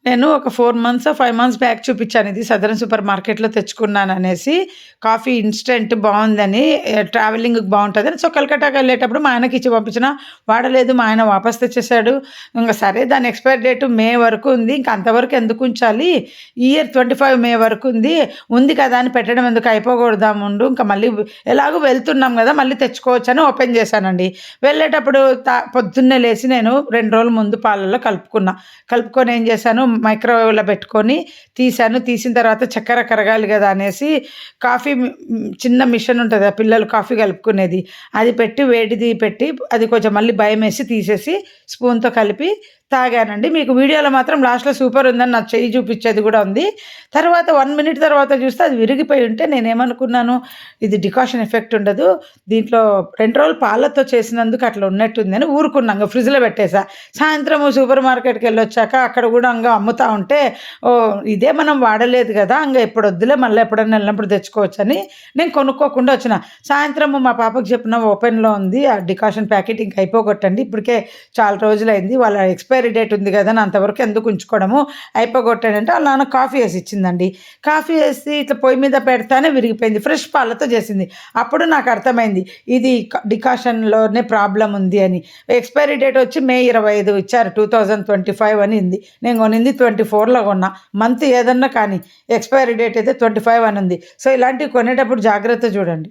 నేను ఒక 4 మంత్సో, 5 months back చూపిచ్చాను ఇది సదరన్ సూపర్ మార్కెట్‌లో తెచ్చుకున్నాననేసి. కాఫీ ఇన్‌స్టంట్ బావుందని ట్రావెలింగ్‌కి బావుంటదని. సో, కలకట్టాకెళ్ళేటప్పుడు మా ఆయనకిచ్చి పంపించిన. వాడలేదు. మా ఆయన వాపస్ తెచ్చేసాడు. ఇంగ సరే దాని ఎక్స్‌పైరీ డేట్ మే వరకు ఉంది. ఇంక అంతవరకు ఎందుకుంచాలి? ఇయర్ 25 మే వరకు ఉంది. ఉంది కదా అని పెట్టడం ఎందుకు అయిపోగొడదాముండు. ఇంక మళ్ళీ ఎలాగో వెళ్తున్నాం గదా! మళ్ళీ తెచ్చుకోవచ్చని ఓపెన్ చేశానండి. వెళ్ళేటప్పుడు పొద్దున్నే లేసి నేను 2 రోజుల ముందు పాలల్లో కలుపుకున్నా. కలుపుకొని ఏం చేశాను మైక్రోవేవ్‌లో పెట్టుకొని తీశాను. తీసిన తర్వాత చక్కెర కరగాలి గదా! అనేసి కాఫీ చిన్న మిషన్ ఉంటది. ఆ పిల్లలు కాఫీ కలుపుకునేది. అది పెట్టి వేడిది పెట్టి అది కొంచెం మళ్ళీ భయమేసి తీసేసి స్పూన్‌తో కలిపి తాగానండి. మీకు వీడియోలో మాత్రం లాస్ట్‌లో సూపర్ ఉందని నా చెయ్యి చూపిచ్చేది గూడా ఉంది. తర్వాత 1 మినిట్ తర్వాత చూస్తే అది విరిగిపోయి ఉంటే నేనేమనుకున్నాను, ఇది డికాషన్ ఎఫెక్ట్ ఉండదు. దీంట్లో 2 రోజులు పాలతో చేసినందుకు అట్లా ఉన్నట్టుందని ఊరుకున్నా. ఇంగ ఫ్రిడ్జ్‌లో పెట్టేసా. సాయంత్రము సూపర్ మార్కెట్‌కెళ్ళొచ్చాక అక్కడ గూడా ఇంగ అమ్ముతా ఉంటే, ఓహ్! ఇదే మనం వాడలేదు గదా! ఇంగ ఎప్పుడొద్దులే మళ్ళీ ఎప్పుడన్నా ఎళ్ళినప్పుడు తెచ్చుకోవచ్చని నేను కొనుక్కోకుండా వచ్చిన. సాయంత్రము మా పాపకి చెప్పిన ఓపెన్‌లో ఉంది. ఆ డికాషన్ ప్యాకెట్ ఇంక అయిపోగొట్టండి. ఇప్పటికే చాలా రోజులైంది. వాళ్ళ ఎక్స్‌పైరీ డేట్ ఉంది గదా! అని అంతవరకు ఎందుకు ఉంచుకోవడము, అయిపోగొట్టానంటే ఆళ్ళ నాన్న కాఫీ ఏసి ఇచ్చిందండి. కాఫీ ఏసి ఇట్లా పొయ్యి మీద పెడతానే విరిగిపోయింది. ఫ్రెష్ పాలతో చేసింది. అప్పుడు నాకు అర్థమైంది. ఇది డికాషన్‌లోనే ప్రాబ్లమ్ ఉంది అని. ఎక్స్‌పైరీ డేట్ వచ్చి మే 25 ఇచ్చారు. 2025 అని ఉంది. నేను కొనింది 24లో కొన్నా. మంత్ ఏదన్నా కానీ ఎక్స్‌పైరీ డేట్ అయితే 25 అని ఉంది. సో, ఇలాంటివి కొనేటప్పుడు జాగ్రత్త చూడండి.